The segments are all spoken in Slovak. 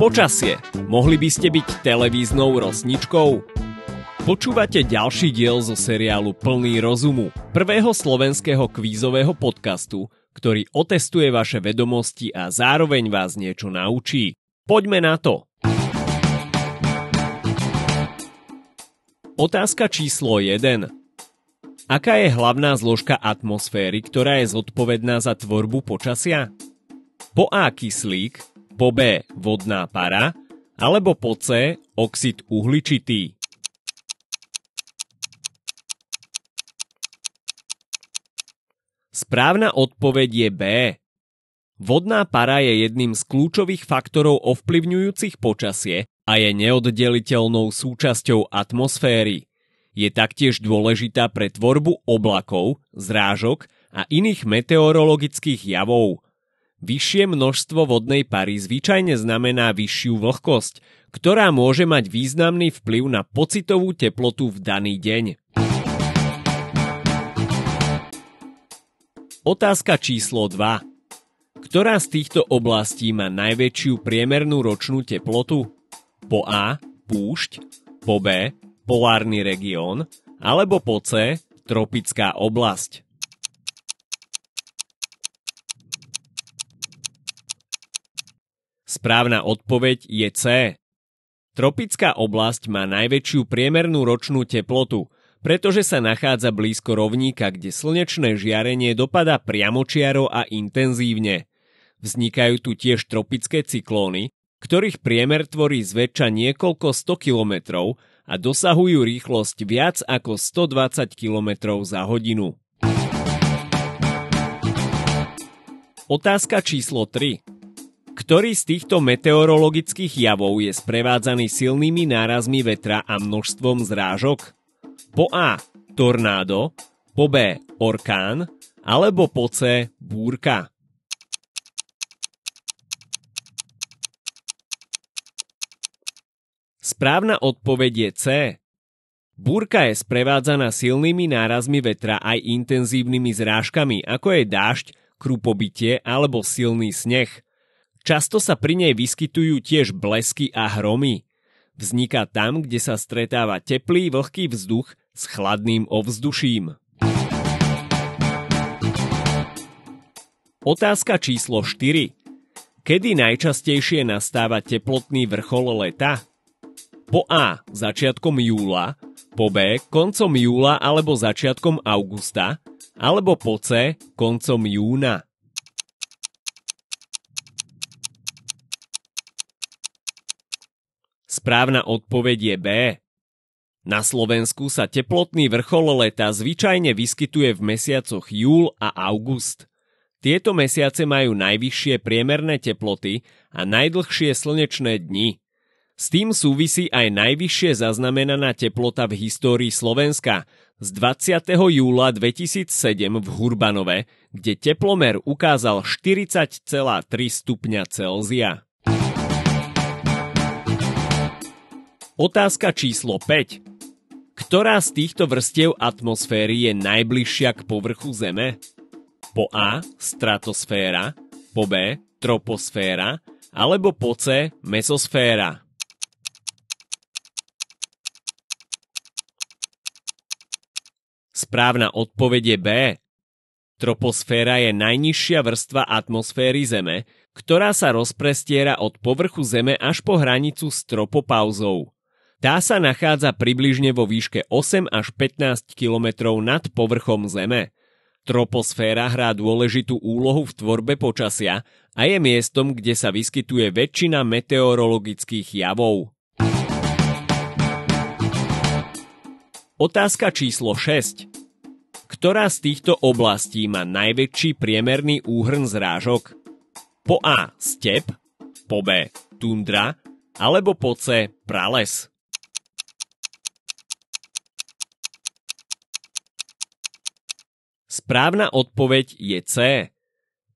Počasie. Mohli by ste byť televíznou rosničkou? Počúvate ďalší diel zo seriálu Plný rozumu, prvého slovenského kvízového podcastu, ktorý otestuje vaše vedomosti a zároveň vás niečo naučí. Poďme na to! Otázka číslo 1. Aká je hlavná zložka atmosféry, ktorá je zodpovedná za tvorbu počasia? Po A kyslík, po B vodná para, alebo po C oxid uhličitý. Správna odpoveď je B. Vodná para je jedným z kľúčových faktorov ovplyvňujúcich počasie a je neoddeliteľnou súčasťou atmosféry. Je taktiež dôležitá pre tvorbu oblakov, zrážok a iných meteorologických javov. Vyššie množstvo vodnej pary zvyčajne znamená vyššiu vlhkosť, ktorá môže mať významný vplyv na pocitovú teplotu v daný deň. Otázka číslo 2. Ktorá z týchto oblastí má najväčšiu priemernú ročnú teplotu? Po A púšť, po B polárny región, alebo po C tropická oblasť. Správna odpoveď je C. Tropická oblasť má najväčšiu priemernú ročnú teplotu, pretože sa nachádza blízko rovníka, kde slnečné žiarenie dopadá priamočiaro a intenzívne. Vznikajú tu tiež tropické cyklóny, ktorých priemer tvorí zväčša niekoľko 100 kilometrov a dosahujú rýchlosť viac ako 120 km za hodinu. Otázka číslo 3. Ktorý z týchto meteorologických javov je sprevádzaný silnými nárazmi vetra a množstvom zrážok? Po A tornádo, po B orkán, alebo po C búrka. Správna odpoveď je C. Búrka je sprevádzaná silnými nárazmi vetra aj intenzívnymi zrážkami, ako je dážď, krupobytie alebo silný sneh. Často sa pri nej vyskytujú tiež blesky a hromy. Vzniká tam, kde sa stretáva teplý vlhký vzduch s chladným ovzduším. Otázka číslo 4. Kedy najčastejšie nastáva teplotný vrchol leta? Po A začiatkom júla, po B koncom júla alebo začiatkom augusta, alebo po C koncom júna. Správna odpoveď je B. Na Slovensku sa teplotný vrchol leta zvyčajne vyskytuje v mesiacoch júl a august. Tieto mesiace majú najvyššie priemerné teploty a najdlhšie slnečné dni. S tým súvisí aj najvyššie zaznamenaná teplota v histórii Slovenska z 20. júla 2007 v Hurbanove, kde teplomer ukázal 40,3 stupňa Celzia. Otázka číslo 5. Ktorá z týchto vrstiev atmosféry je najbližšia k povrchu Zeme? Po A stratosféra, po B troposféra, alebo po C mesosféra. Správna odpoveď je B. Troposféra je najnižšia vrstva atmosféry Zeme, ktorá sa rozprestiera od povrchu Zeme až po hranicu s tropopauzou. Tá sa nachádza približne vo výške 8 až 15 km nad povrchom Zeme. Troposféra hrá dôležitú úlohu v tvorbe počasia a je miestom, kde sa vyskytuje väčšina meteorologických javov. Otázka číslo 6. Ktorá z týchto oblastí má najväčší priemerný úhrn zrážok? Po A step, po B tundra, alebo po C prales. Správna odpoveď je C.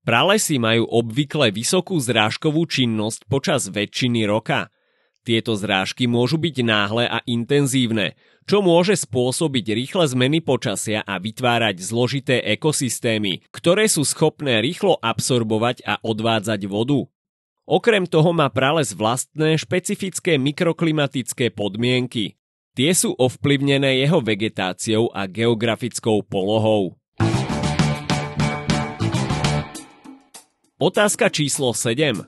Pralesy majú obvykle vysokú zrážkovú činnosť počas väčšiny roka. Tieto zrážky môžu byť náhle a intenzívne, čo môže spôsobiť rýchle zmeny počasia a vytvárať zložité ekosystémy, ktoré sú schopné rýchlo absorbovať a odvádzať vodu. Okrem toho má prales vlastné špecifické mikroklimatické podmienky. Tie sú ovplyvnené jeho vegetáciou a geografickou polohou. Otázka číslo 7.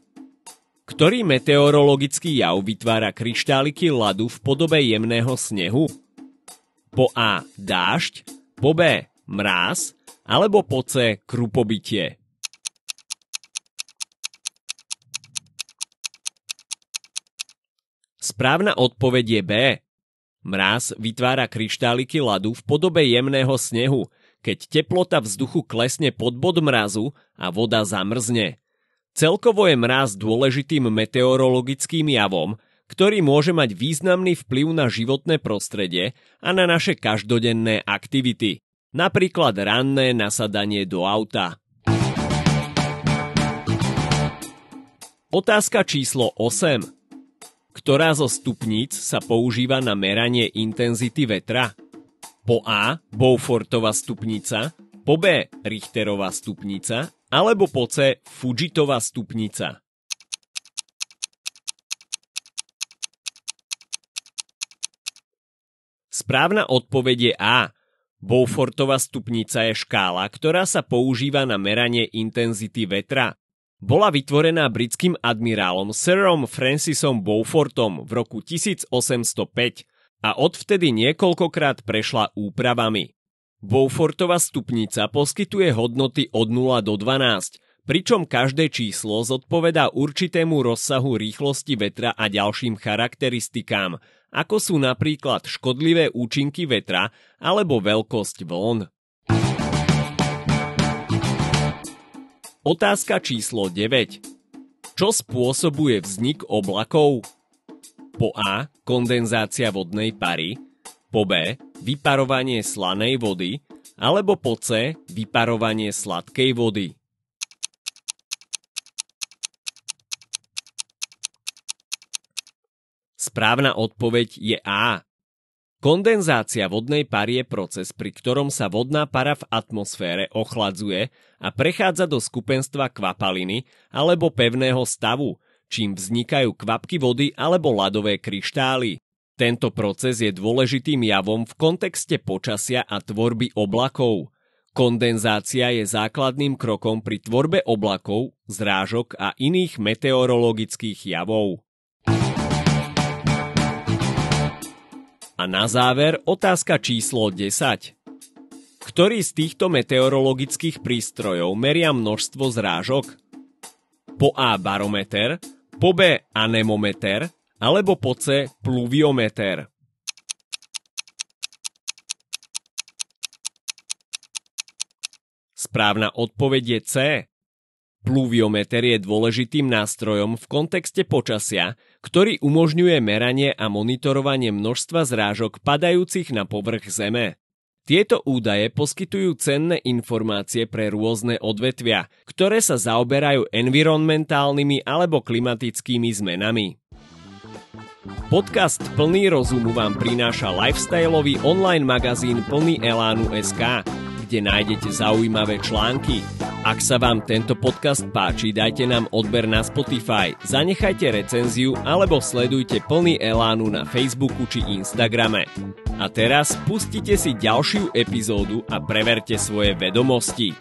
Ktorý meteorologický jav vytvára kryštáliky ľadu v podobe jemného snehu? Po A. Dážď, po B. Mráz, alebo po C. Krupobytie? Správna odpoveď je B. Mráz vytvára kryštáliky ľadu v podobe jemného snehu, keď teplota vzduchu klesne pod bod mrazu a voda zamrzne. Celkovo je mráz dôležitým meteorologickým javom, ktorý môže mať významný vplyv na životné prostredie a na naše každodenné aktivity, napríklad ranné nasadanie do auta. Otázka číslo 8. Ktorá zo stupníc sa používa na meranie intenzity vetra? Po A. Beaufortova stupnica, po B. Richterová stupnica, alebo po C. Fujitova stupnica? Správna odpoveď je A. Beaufortova stupnica je škála, ktorá sa používa na meranie intenzity vetra. Bola vytvorená britským admirálom Sirom Francisom Beaufortom v roku 1805 a odvtedy niekoľkokrát prešla úpravami. Beaufortova stupnica poskytuje hodnoty od 0 do 12, pričom každé číslo zodpovedá určitému rozsahu rýchlosti vetra a ďalším charakteristikám, ako sú napríklad škodlivé účinky vetra alebo veľkosť vln. Otázka číslo 9. Čo spôsobuje vznik oblakov? Po A. Kondenzácia vodnej pary, po B. Vyparovanie slanej vody, alebo po C. Vyparovanie sladkej vody? Správna odpoveď je A. Kondenzácia vodnej pary je proces, pri ktorom sa vodná para v atmosfére ochladzuje a prechádza do skupenstva kvapaliny alebo pevného stavu, čím vznikajú kvapky vody alebo ľadové kryštály. Tento proces je dôležitým javom v kontexte počasia a tvorby oblakov. Kondenzácia je základným krokom pri tvorbe oblakov, zrážok a iných meteorologických javov. A na záver otázka číslo 10. Ktorý z týchto meteorologických prístrojov meria množstvo zrážok? Po A. Barometer, po B. Anemometer, alebo po C. Pluviometer? Správna odpoveď je C. Pluviometer je dôležitým nástrojom v kontexte počasia, ktorý umožňuje meranie a monitorovanie množstva zrážok padajúcich na povrch Zeme. Tieto údaje poskytujú cenné informácie pre rôzne odvetvia, ktoré sa zaoberajú environmentálnymi alebo klimatickými zmenami. Podcast Plný rozumu vám prináša lifestyleový online magazín Plný elánu.sk, kde nájdete zaujímavé články. Ak sa vám tento podcast páči, dajte nám odber na Spotify, zanechajte recenziu alebo sledujte Plný elánu na Facebooku či Instagrame. A teraz pustite si ďalšiu epizódu a preverte svoje vedomosti.